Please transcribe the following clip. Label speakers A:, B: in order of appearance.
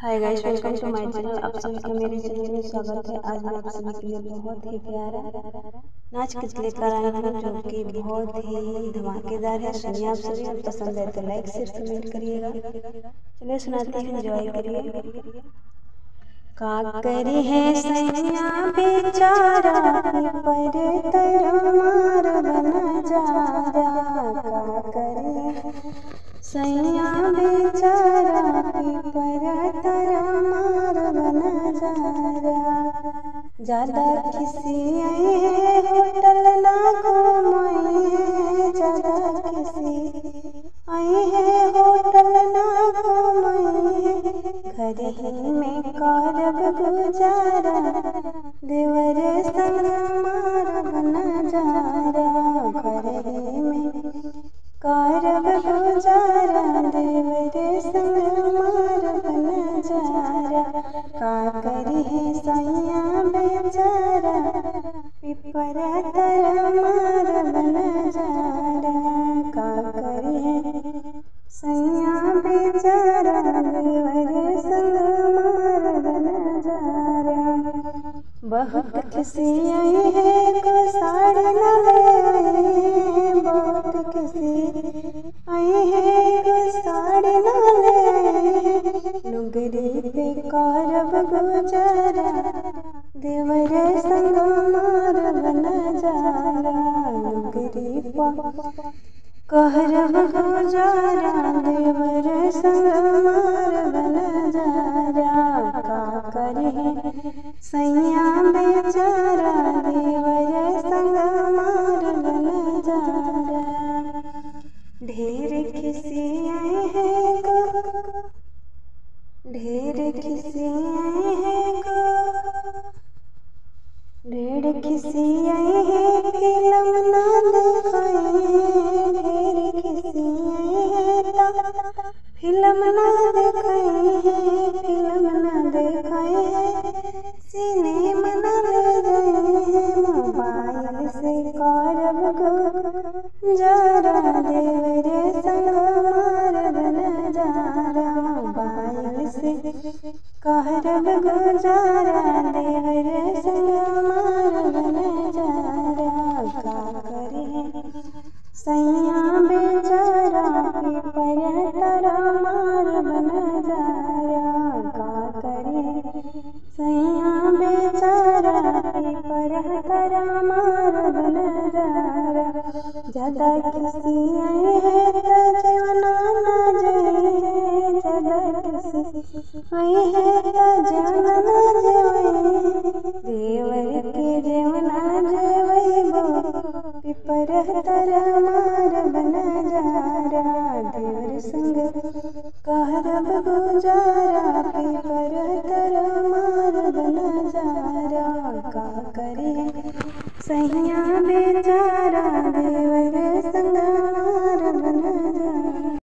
A: Hi guys, welcome two माय channel. आप सभी का मेरे चैनल में स्वागत है। आज मैं आप सभी के लिए बहुत ही प्यारा नाच किच लेकर आई हूँ, जो कि बहुत ही धमाकेदार है। सुनिए आप सभी, और पसंद है तो लाइक शेयर कमेंट करिएगा। चलिए सुनाती हूँ, एंजॉय करिए। का करी है सैया बेचारा, पर तर मार बना जा रहा। का करे सैया बेचारा, पर तर मार बना जा रहा। ज्यादा किसी आए हैं होटल ना घुमाए हैं, ज्यादा किसी आए हैं होटल ना घुमाए हैं। घर ही में कारब गुजारा, देवर संग मार बना जा रहा। घर ही में कारब गुजारा, देवर संग मार बना जा रहा। का करी है सैया बेचारा, पिपर तर मार बना जा रहा। का करी है सैया बेचारा, देवर संग मार बना जा रहा। बहुत किसी आई है को साड़ी न ले आए हैं, बहुत किसी आई है को साड़ी न ले आए हैं। लुगरी पे कारब गुजारा, देवर संग मार बना जा रहा। लुगरी पे कारब गुजारा, देवर संग मार बना जा रहा। का करे सैया बेचारा, देवर संग मार बना जा रहा। ढेर किसी आए हैं को, ढेर किसी आए हैं को, ढेर किसी आए हैं फिल्म ना दिखाए हैं। ढेर किसी आए हैं फिल्म ना दिखाए हैं, फिल्म ना दिखाए हैं। सिनेमा ना ले जाए हैं, मोबाइल से कारब गुजारा, देवर संग मार बना जा रहा। मोबाइल से कारब गुजारा, देवर संग मार बना जा रहा। का करे सैया बेचारा, पर तर मार बना जा रहा। का करे सैया बेचारा, पर तर मार बना जा रहा। ज्यादा किसी आए हैं तो जवना ना जाए हैं, ज्यादा किसी आए हैं तो जवना ना जाए। देवर के जवना जाए वो, पिपर तर मार बना जा रहा। देवर संग कारब गुजारा, पिपर तर मार बना जा रहा। का करे सैया बेचारा, देवर